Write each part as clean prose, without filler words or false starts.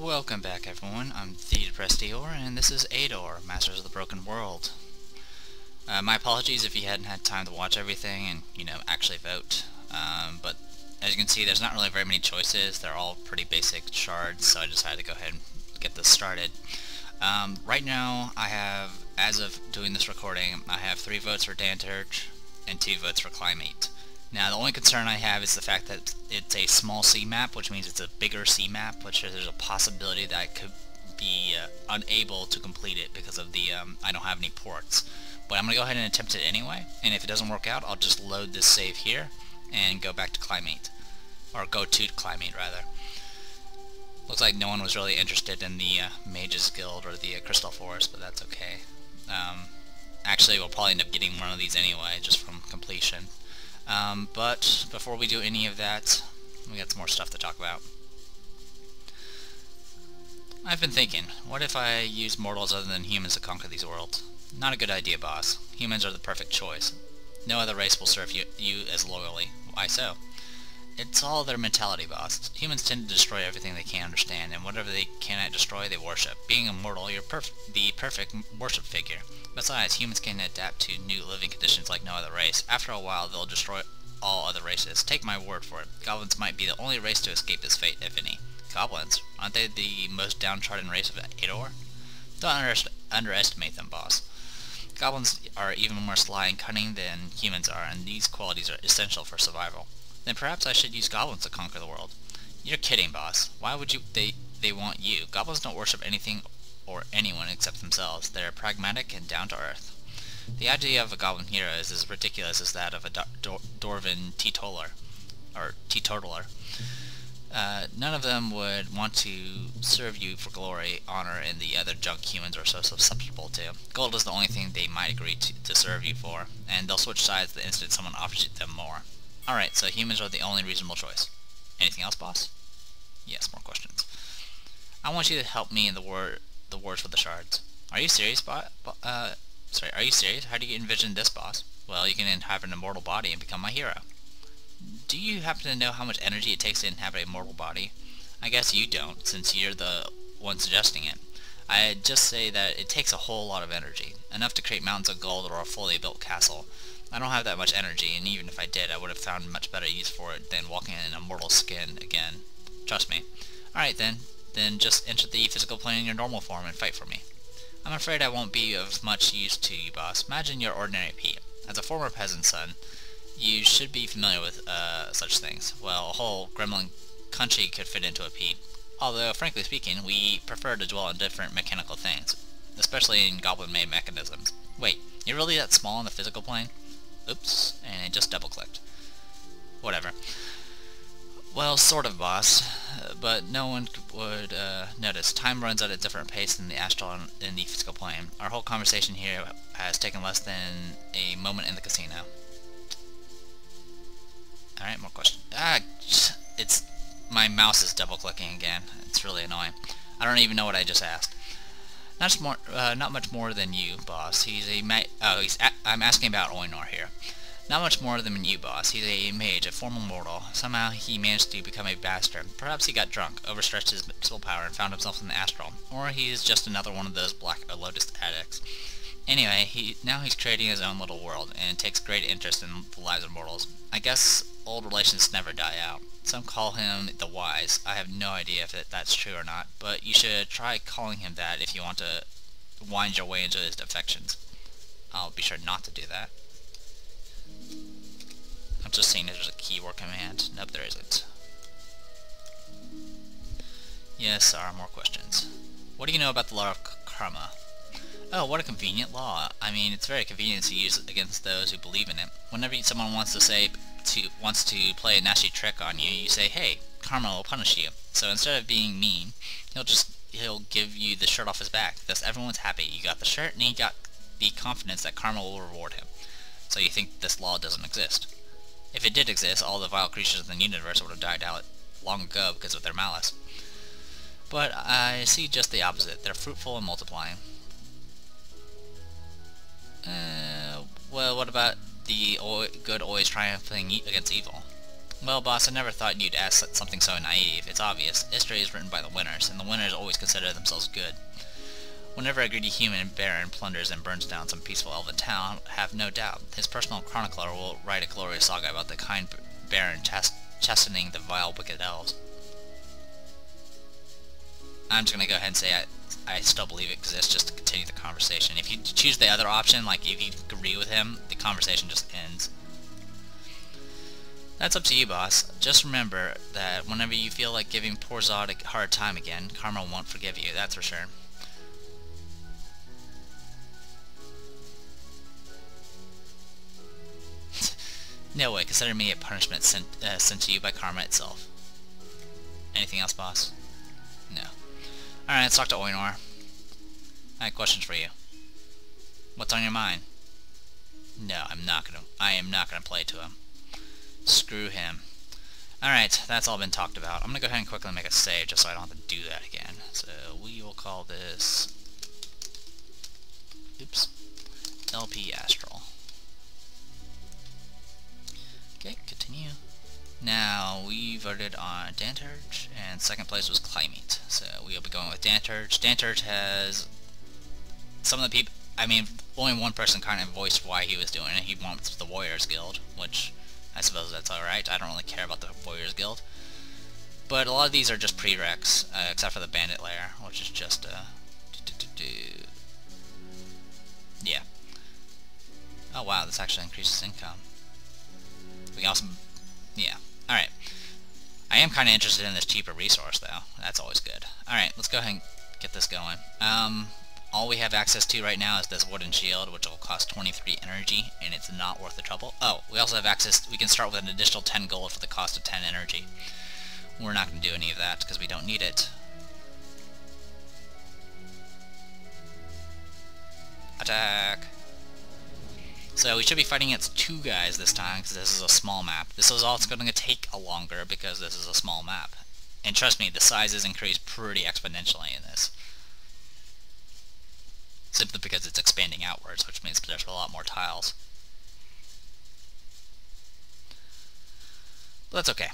Welcome back everyone, I'm the depressed Eador, and this is Eador, Masters of the Broken World. My apologies if you hadn't had time to watch everything and, actually vote. But as you can see, there's not really very many choices. They're all pretty basic shards, so I decided to go ahead and get this started. Right now, I have, as of doing this recording, I have 3 votes for Danterge and 2 votes for Climate. Now, the only concern I have is the fact that it's a small C map, which means it's a bigger C map, which there's a possibility that I could be unable to complete it because of the, I don't have any ports. But I'm going to go ahead and attempt it anyway, and if it doesn't work out, I'll just load this save here and go back to Climate. Or go to Climate, rather. Looks like no one was really interested in the Mages Guild or the Crystal Forest, but that's okay. Actually, we'll probably end up getting one of these anyway, just from completion. But before we do any of that, we got some more stuff to talk about. I've been thinking, what if I use mortals other than humans to conquer these worlds? Not a good idea, boss. Humans are the perfect choice. No other race will serve you as loyally. Why so? It's all their mentality, boss. Humans tend to destroy everything they can't understand, and whatever they cannot destroy, they worship. Being immortal, you're the perfect worship figure. Besides, humans can adapt to new living conditions like no other race. After a while, they'll destroy all other races. Take my word for it. Goblins might be the only race to escape this fate, if any. Goblins? Aren't they the most downtrodden race of Eador? Don't underestimate them, boss. Goblins are even more sly and cunning than humans are, and these qualities are essential for survival. Then perhaps I should use goblins to conquer the world. You're kidding, boss. Why would they want you? Goblins don't worship anything or anyone except themselves. They're pragmatic and down to earth. The idea of a goblin hero is as ridiculous as that of a dwarven teetotaler. None of them would want to serve you for glory, honor, and the other junk humans are so susceptible to. Gold is the only thing they might agree to serve you for, and they'll switch sides the instant someone offers them more. Alright, so humans are the only reasonable choice. Anything else, boss? Yes, more questions. I want you to help me in the words for the shards. Are you serious, are you serious? How do you envision this, boss? Well, you can inhabit an immortal body and become my hero. Do you happen to know how much energy it takes to inhabit a mortal body? I guess you don't, since you're the one suggesting it. I'd just say that it takes a whole lot of energy, enough to create mountains of gold or a fully built castle. I don't have that much energy, and even if I did, I would have found much better use for it than walking in a mortal skin again. Trust me. Alright then. Then just enter the physical plane in your normal form and fight for me. I'm afraid I won't be of much use to you, boss. Imagine you're ordinary Pete. As a former peasant son, you should be familiar with such things. Well, a whole gremlin country could fit into a Pete. Although, frankly speaking, we prefer to dwell on different mechanical things, especially in goblin-made mechanisms. Wait, you're really that small on the physical plane? Oops, and it just double-clicked. Whatever. Well, sort of, boss, but no one would notice. Time runs at a different pace than the astral and in the physical plane. Our whole conversation here has taken less than a moment in the casino. Alright, more questions. My mouse is double-clicking again. It's really annoying. I don't even know what I just asked. Not much more than you, boss. I'm asking about Oinor here. Not much more than you, boss. He's a mage, a former mortal. Somehow he managed to become a bastard. Perhaps he got drunk, overstretched his willpower, and found himself in the astral. Or he's just another one of those Black Lotus addicts. Anyway, now he's creating his own little world, and takes great interest in the lives of mortals. I guess old relations never die out. Some call him the Wise. I have no idea if that's true or not, but you should try calling him that if you want to wind your way into his affections. I'll be sure not to do that. I'm just seeing if there's a keyword command. Nope, there isn't. Yes, there are more questions. What do you know about the law of karma? Oh, what a convenient law. I mean, it's very convenient to use it against those who believe in it. Whenever someone wants to play a nasty trick on you, you say, hey, karma will punish you. So instead of being mean, he'll give you the shirt off his back. Thus everyone's happy. You got the shirt and he got the confidence that karma will reward him. So you think this law doesn't exist. If it did exist, all the vile creatures in the universe would have died out long ago because of their malice. But I see just the opposite. They're fruitful and multiplying. Well, what about the good always triumphing against evil? Well, boss, I never thought you'd ask something so naive. It's obvious. History is written by the winners, and the winners always consider themselves good. Whenever a greedy human baron plunders and burns down some peaceful elven town, have no doubt, his personal chronicler will write a glorious saga about the kind baron chastening the vile wicked elves. I'm just gonna go ahead and say I still believe it exists, just to continue the conversation. If you choose the other option, like if you agree with him, the conversation just ends. That's up to you, boss. Just remember that whenever you feel like giving poor Zod a hard time again, karma won't forgive you, that's for sure. No way, consider me a punishment sent to you by karma itself. Anything else, boss? No. Alright, let's talk to Oinor. I have questions for you. What's on your mind? No, I am not gonna play to him. Screw him. Alright, that's all been talked about. I'm gonna go ahead and quickly make a save just so I don't have to do that again. So we will call this... Oops. LP Astral. Okay, continue. Now, we voted on Danterge, and second place was Climate. So we'll be going with Danterge. Danterge has... Some of the people... I mean, only one person kind of voiced why he was doing it. He wants the Warriors Guild, which... I suppose that's alright. I don't really care about the Warriors Guild. But a lot of these are just prereqs, except for the Bandit Lair, which is just, yeah. Oh wow, this actually increases income. We can also... yeah. Alright. I am kind of interested in this cheaper resource, though. That's always good. Alright, let's go ahead and get this going. All we have access to right now is this wooden shield, which will cost 23 energy, and it's not worth the trouble. Oh, we also have access, we can start with an additional 10 gold for the cost of 10 energy. We're not going to do any of that, because we don't need it. Attack! So we should be fighting against 2 guys this time, because this is a small map. This is also going to take a longer, because this is a small map. And trust me, the sizes increase pretty exponentially in this. Simply because it's expanding outwards, which means there's a lot more tiles. But that's okay.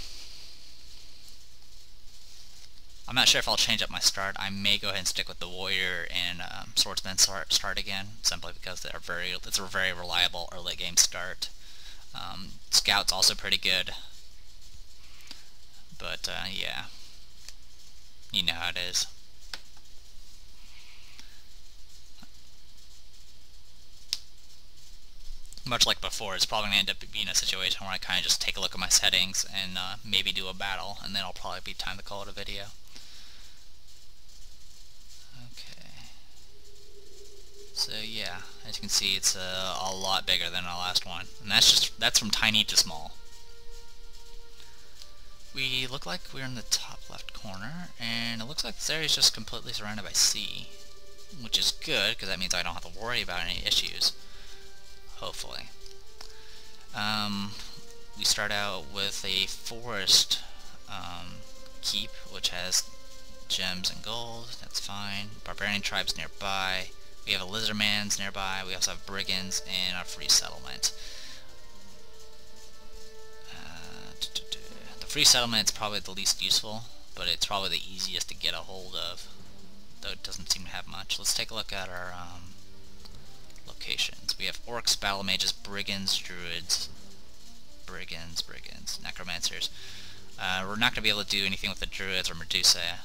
I'm not sure if I'll change up my start. I may go ahead and stick with the Warrior and Swordsman start again, simply because it's a very reliable early game start. Scout's also pretty good. But, yeah. You know how it is. Much like before, it's probably going to end up being a situation where I kind of just take a look at my settings and maybe do a battle, and then it'll probably be time to call it a video. Okay. So yeah, as you can see, it's a lot bigger than the last one, and that's from tiny to small. We look like we're in the top left corner, and it looks like this area is just completely surrounded by sea, which is good because that means I don't have to worry about any issues. Hopefully. We start out with a forest keep, which has gems and gold. That's fine. Barbarian tribes nearby. We have a lizardmans nearby. We also have brigands and a free settlement. The free settlement is probably the least useful, but it's probably the easiest to get a hold of, though it doesn't seem to have much. Let's take a look at our locations. We have orcs, battle mages, brigands, druids, necromancers. We're not going to be able to do anything with the druids or Medusa.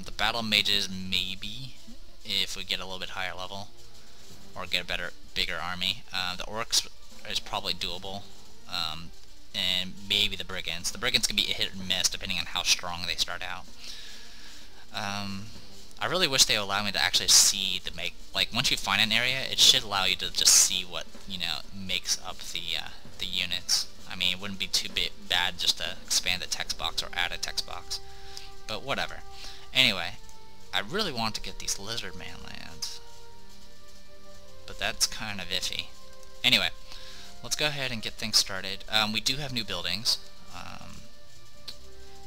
The battle mages, maybe, if we get a little bit higher level, or get a bigger army. The orcs is probably doable, and maybe the brigands. The brigands can be a hit or miss depending on how strong they start out. I really wish they would allow me to actually see like once you find an area, it should allow you to just see what, you know, makes up the units. I mean, it wouldn't be too bad just to expand the text box or add a text box, but whatever. Anyway, I really want to get these lizardman lands, but that's kind of iffy. Anyway, let's go ahead and get things started. We do have new buildings,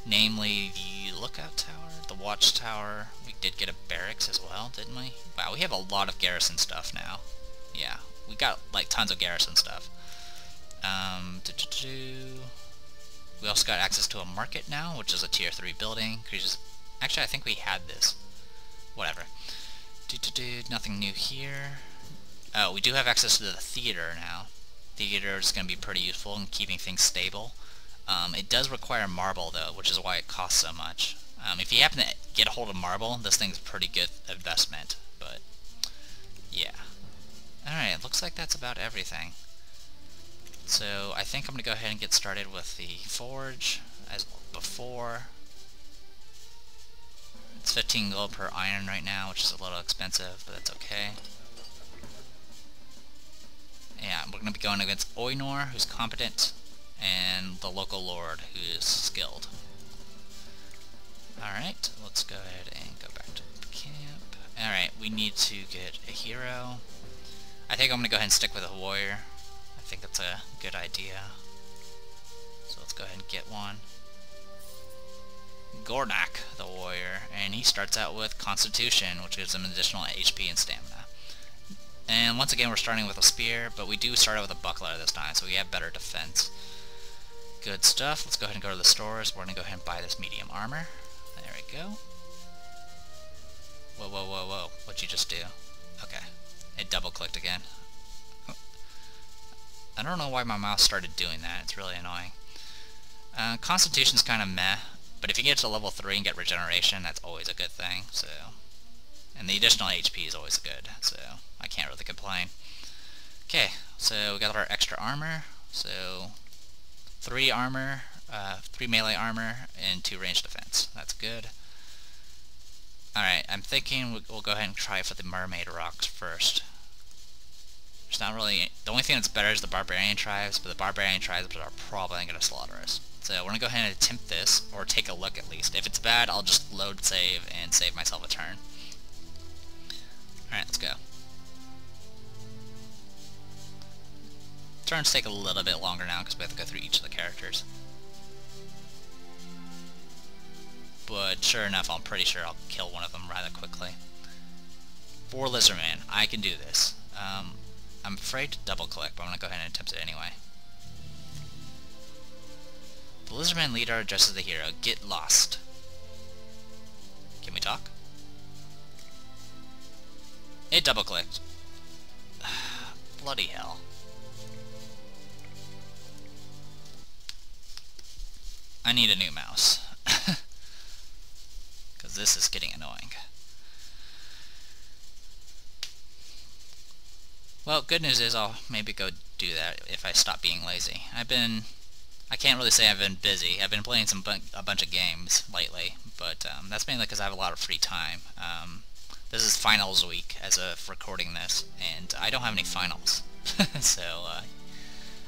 namely the lookout tower, the watchtower. We did get a barracks as well, didn't we? Wow, we have a lot of garrison stuff now. Yeah, we got like tons of garrison stuff. We also got access to a market now, which is a tier 3 building. Actually, I think we had this. Whatever. Nothing new here. Oh, we do have access to the theater now. Theater is going to be pretty useful in keeping things stable. It does require marble, though, which is why it costs so much. If you happen to get a hold of marble, this thing's a pretty good investment. But, yeah. Alright, looks like that's about everything. So, I think I'm going to go ahead and get started with the forge, as before. It's 15 gold per iron right now, which is a little expensive, but that's okay. Yeah, we're going to be going against Oinor, who's competent, and the local lord, who is skilled. Alright, let's go ahead and go back to the camp. Alright, we need to get a hero. I think I'm going to go ahead and stick with a warrior. I think that's a good idea. So let's go ahead and get one. Gornak, the warrior, and he starts out with Constitution, which gives him additional HP and stamina. And once again, we're starting with a spear, but we do start out with a buckler this time, so we have better defense. Good stuff. Let's go ahead and go to the stores. We're going to go ahead and buy this medium armor. There we go. Whoa, whoa, whoa, whoa. What'd you just do? Okay. It double-clicked again. I don't know why my mouse started doing that. It's really annoying. Constitution's kind of meh, but if you get to level 3 and get regeneration, that's always a good thing. So, and the additional HP is always good, so I can't really complain. Okay, so we got our extra armor. So 3 armor, 3 melee armor, and 2 range defense. That's good. Alright, I'm thinking we'll go ahead and try for the mermaid rocks first. There's not really... The only thing that's better is the barbarian tribes, but the barbarian tribes are probably going to slaughter us. So we're going to go ahead and attempt this, or take a look at least. If it's bad, I'll just load save and save myself a turn. Alright, let's go. Turns take a little bit longer now because we have to go through each of the characters. But sure enough, I'm pretty sure I'll kill one of them rather quickly. For Lizardman, I can do this. I'm afraid to double click, but I'm going to go ahead and attempt it anyway. The Lizardman leader addresses the hero. Get lost. Can we talk? It double clicked. Bloody hell. I need a new mouse. Because this is getting annoying. Well, good news is I'll maybe go do that if I stop being lazy. I can't really say I've been busy. I've been playing a bunch of games lately, but that's mainly because I have a lot of free time. This is finals week as of recording this, and I don't have any finals. So,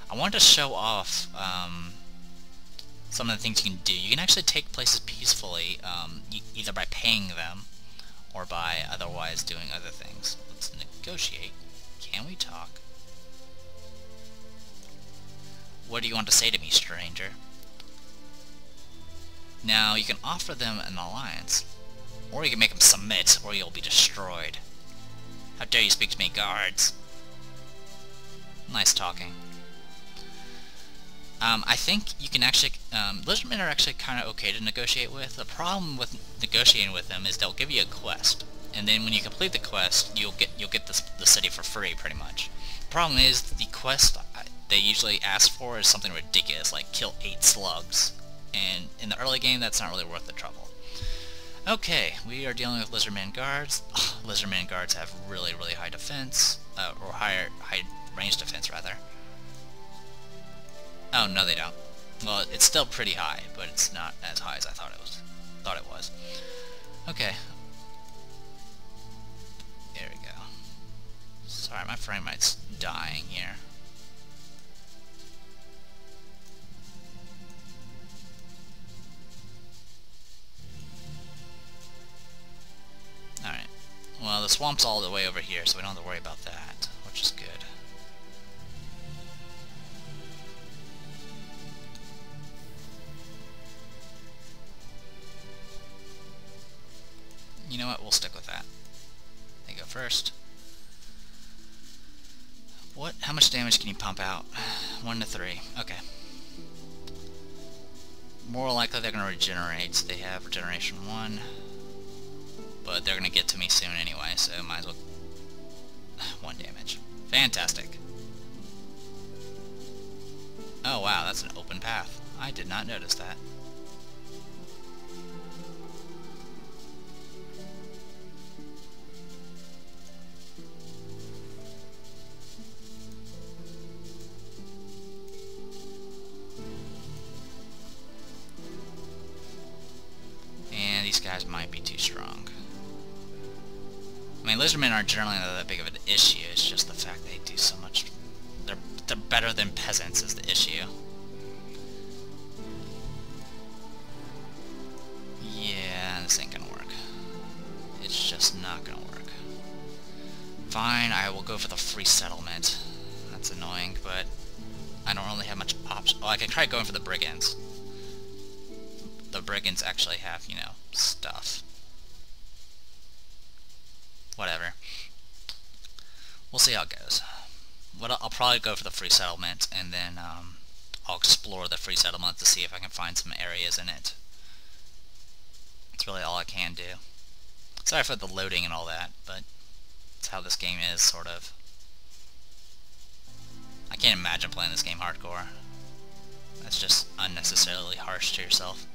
I wanted to show off some of the things you can do. You can actually take places peacefully, either by paying them, or by otherwise doing other things. Let's negotiate. Can we talk? What do you want to say to me, stranger? Now, you can offer them an alliance, or you can make them submit, or you'll be destroyed. How dare you speak to me, guards? Nice talking. I think you can actually, Lizardmen are actually kind of okay to negotiate with. The problem with negotiating with them is they'll give you a quest, and then when you complete the quest, you'll get the city for free, pretty much. The problem is the quest they usually ask for is something ridiculous, like kill 8 slugs, and in the early game, that's not really worth the trouble. Okay, we are dealing with Lizardman guards. Lizardman guards have really high defense, or high range defense rather. Oh, no they don't. Well, it's still pretty high, but it's not as high as I thought it was. Okay. There we go. Sorry, my frame rate's dying here. Alright. Well, the swamp's all the way over here, so we don't have to worry about that, which is good. You know what, we'll stick with that. They go first. How much damage can you pump out? 1 to 3. Okay. More likely they're going to regenerate. They have regeneration 1. But they're going to get to me soon anyway, so might as well... 1 damage. Fantastic. Oh wow, that's an open path. I did not notice that. And these guys might be too strong. I mean, lizardmen aren't generally not that big of an issue, it's just the fact they do so much. They're better than peasants is the issue. Yeah, this ain't gonna work. It's just not gonna work. Fine, I will go for the free settlement. That's annoying, but I don't really have much option. Oh, I can try going for the brigands. The brigands actually have, you know, stuff. Whatever. We'll see how it goes. I'll probably go for the free settlement, and then I'll explore the free settlement to see if I can find some areas in it. That's really all I can do. Sorry for the loading and all that, but that's how this game is, sort of. I can't imagine playing this game hardcore. That's just unnecessarily harsh to yourself.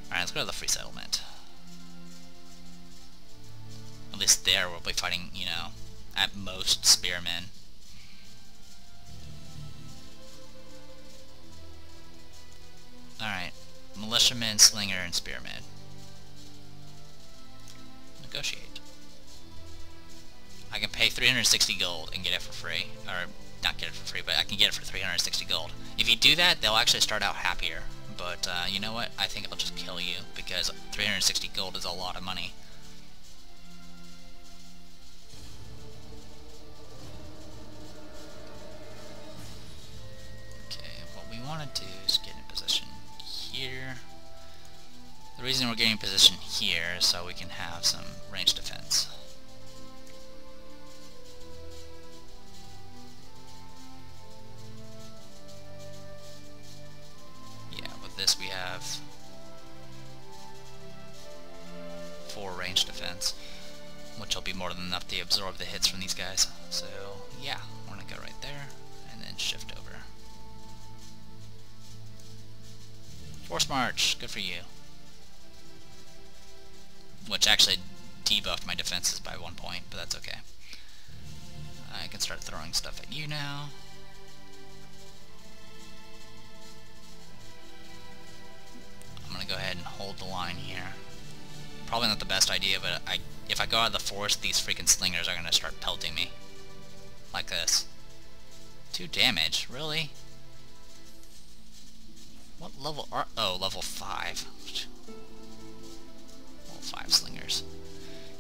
Alright, let's go to the free settlement. At least there we'll be fighting, you know, at most spearmen. Alright, militiamen, slinger, and spearmen. Negotiate. I can pay 360 gold and get it for free. Or, not get it for free, but I can get it for 360 gold. If you do that, they'll actually start out happier. But, you know what? I think it'll just kill you, because 360 gold is a lot of money. Okay, what we want to do is get in position here. The reason we're getting in position here is so we can have some ranged defense. Yeah, with this we have 4 ranged defense, which will be more than enough to absorb the hits from these guys. So, yeah, we're gonna go right there, and then shift over. Force March, good for you. Which actually debuffed my defenses by 1 point, but that's okay. I can start throwing stuff at you now. I'm gonna go ahead and hold the line here. Probably not the best idea, but if I go out of the forest, these freaking slingers are gonna start pelting me. Like this. 2 damage, really? What level are... oh, level 5. Level 5 slingers.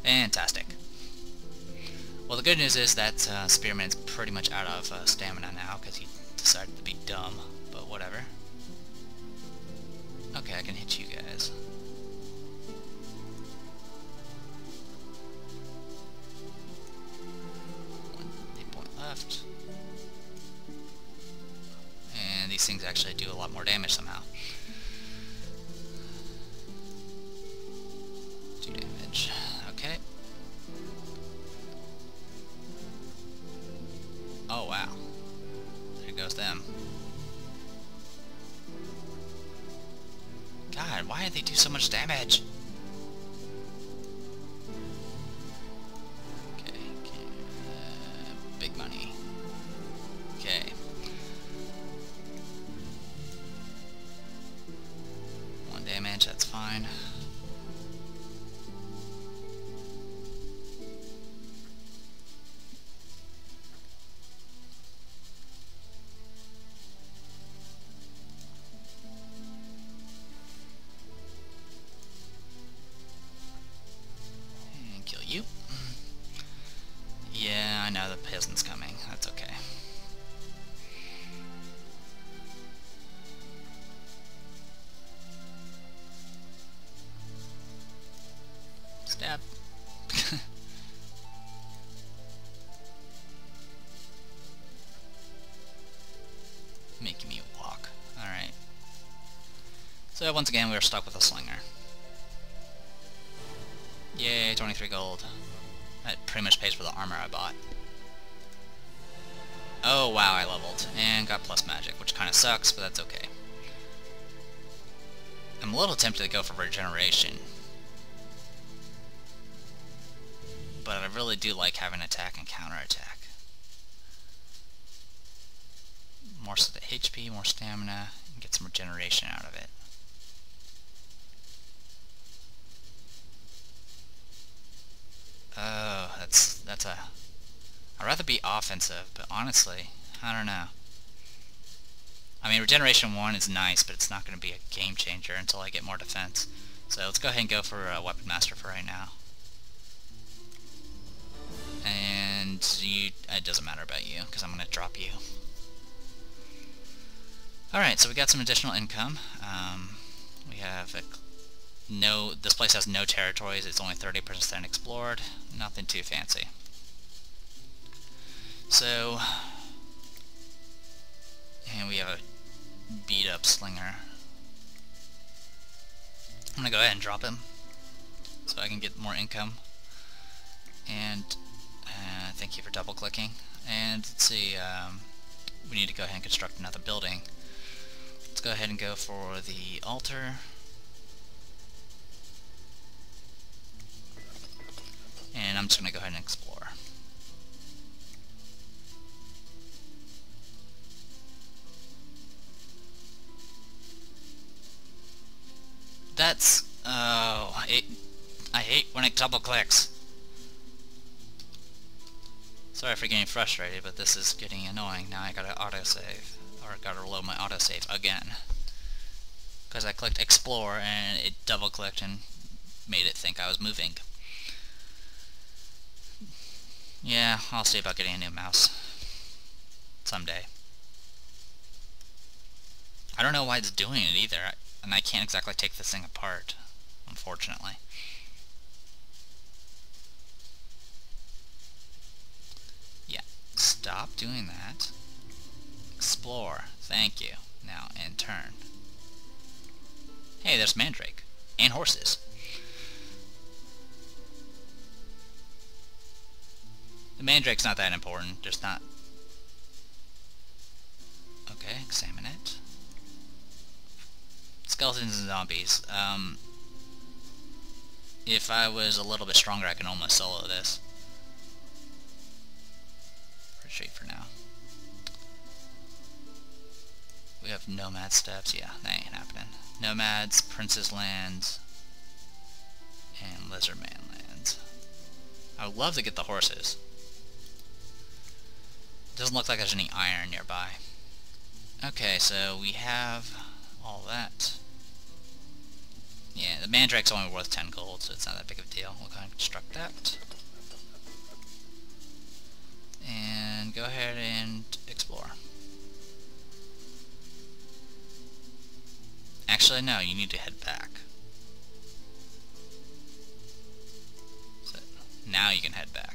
Fantastic. Well, the good news is that Spearman's pretty much out of stamina now, because he decided to be dumb, but whatever. Okay, I can hit you guys. 1 hit point left. And these things actually do a lot more damage somehow. 2 damage. Okay. Oh wow. There goes them. God, why did they do so much damage? Okay, big money. Okay. 1 damage, that's fine. And kill you. Yeah, I know the peasant's coming. That's okay. Stab. Making me walk. Alright. So So once again, we're stuck with a slinger. Yay, 23 gold. That pretty much pays for the armor I bought. Oh wow, I leveled, and got plus magic, which kinda sucks, but that's okay. I'm a little tempted to go for regeneration. But I really do like having attack and counterattack. More HP, more stamina, and get some regeneration out of it. Oh, that's a... I'd rather be offensive, but honestly, I don't know. I mean, Regeneration 1 is nice, but it's not going to be a game changer until I get more defense. So let's go ahead and go for a Weapon Master for right now. And it doesn't matter about you, because I'm going to drop you. Alright, so we got some additional income. We have this place has no territories, it's only 30% explored, nothing too fancy. So, and we have a beat up slinger. I'm gonna go ahead and drop him so I can get more income. And thank you for double clicking. And let's see, we need to go ahead and construct another building. Let's go ahead and go for the altar. And I'm just gonna go ahead and explore. That's... oh, I hate when it double clicks. Sorry for getting frustrated, but this is getting annoying. Now I gotta autosave, or gotta reload my autosave again. Because I clicked explore and it double clicked and made it think I was moving. Yeah, I'll see about getting a new mouse. Someday. I don't know why it's doing it either. And I can't exactly take this thing apart, unfortunately. Yeah, stop doing that. Explore, thank you. Now, and turn. Hey, there's Mandrake. And horses. The Mandrake's not that important, just not... Okay, examine it. Skeletons and zombies. If I was a little bit stronger, I can almost solo this. Retreat for now. We have nomad steps. Yeah, that ain't happening. Nomads, Prince's Lands, and Lizardman Lands. I would love to get the horses. Doesn't look like there's any iron nearby. Okay, so we have all that. Yeah, the Mandrake's only worth 10 gold, so it's not that big of a deal. We'll go ahead and construct that. And go ahead and explore. Actually, no, you need to head back. So, now you can head back.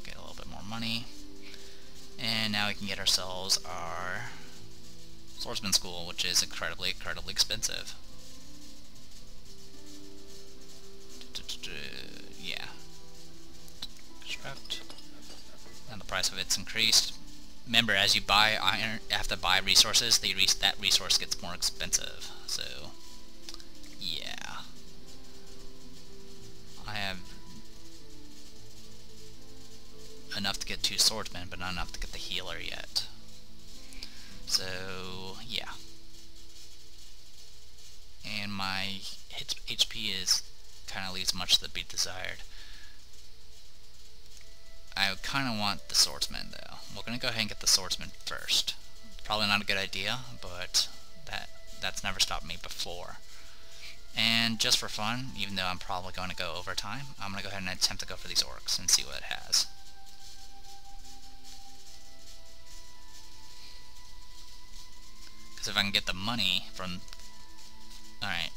Get a little bit more money, and now we can get ourselves our swordsman school, which is incredibly expensive. Yeah. Construct. And the price of it's increased. Remember, as you buy iron, you have to buy resources. That resource gets more expensive. So, yeah. I have enough to get 2 swordsmen, but not enough to get the healer yet. So, yeah. And my HP is kind of leaves much to be desired. I kind of want the swordsman, though. We're going to go ahead and get the swordsman first. Probably not a good idea, but that's never stopped me before. And just for fun, even though I'm probably going to go over time, I'm going to go ahead and attempt to go for these orcs and see what it has. If I can get the money from... Alright.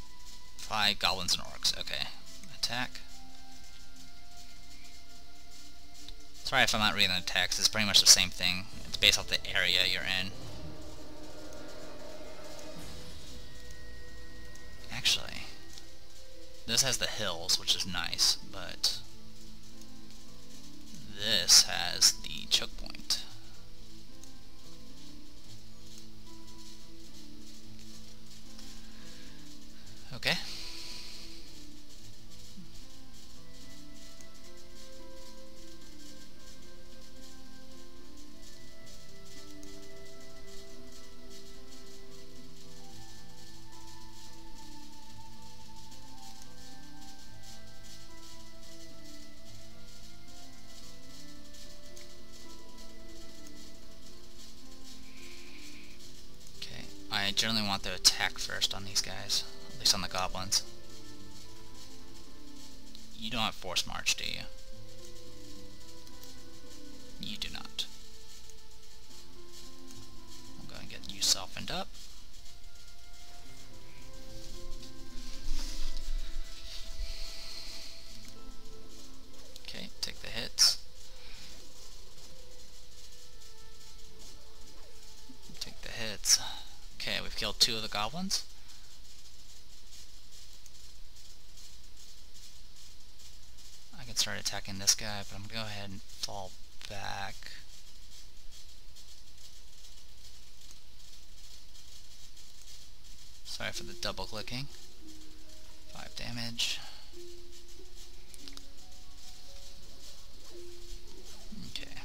Fight goblins and orcs. Okay. Attack. Sorry if I'm not reading the text, it's pretty much the same thing. It's based off the area you're in. Actually, this has the hills, which is nice, but this has the choke point. Okay. I generally want to attack first on these guys, at least on the goblins. You don't have force march, do you? You do not. I'm going to get you softened up. Okay, take the hits. Take the hits. Okay, we've killed 2 of the goblins. I can start attacking this guy, but I'm going to go ahead and fall back. Sorry for the double clicking. 5 damage. Okay.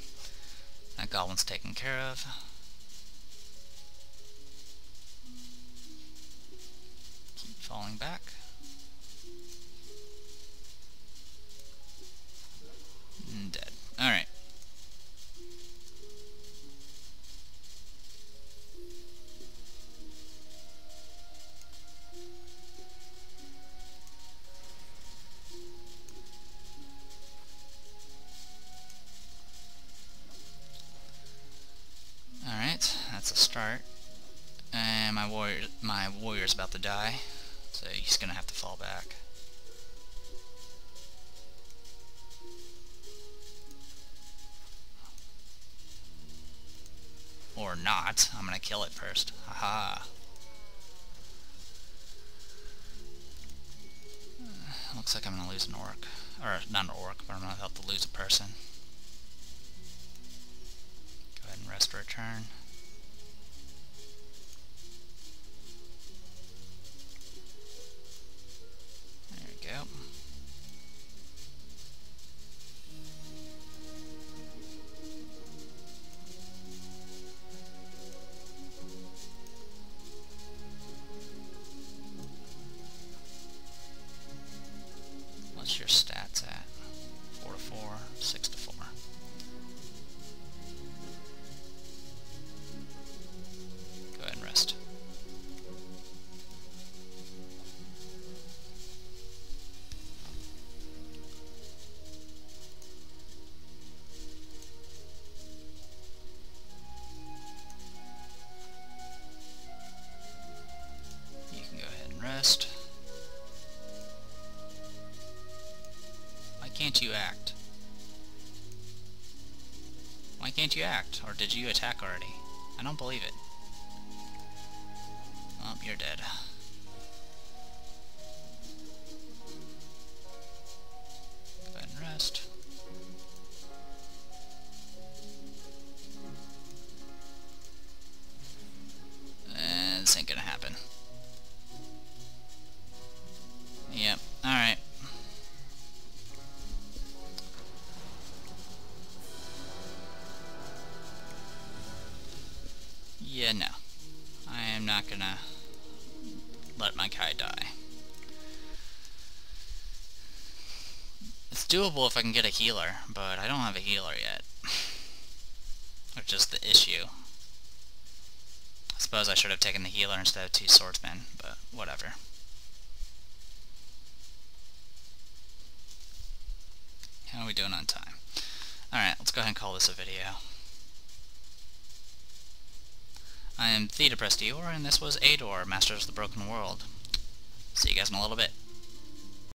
That goblin's taken care of. Falling back. Dead. Alright. Alright, that's a start. And my warrior's about to die. So he's gonna have to fall back. Or not. I'm gonna kill it first. Haha. Looks like I'm gonna lose an orc. Or, not an orc, but I'm gonna have to lose a person. Go ahead and rest for a turn. Go. What's your stats at? 4 to 4, 6 to 4. Go ahead and rest. Rest. Why can't you act? Why can't you act? Or did you attack already? I don't believe it. Oh, you're dead. Go ahead and rest. And this ain't gonna happen. Yep, alright. Yeah, no. I am not gonna let my guy die. It's doable if I can get a healer, but I don't have a healer yet. Which is the issue. I suppose I should have taken the healer instead of 2 swordsmen, but whatever. How are we doing on time? Alright, let's go ahead and call this a video. I am Eador, and this was Eador, Masters of the Broken World. See you guys in a little bit.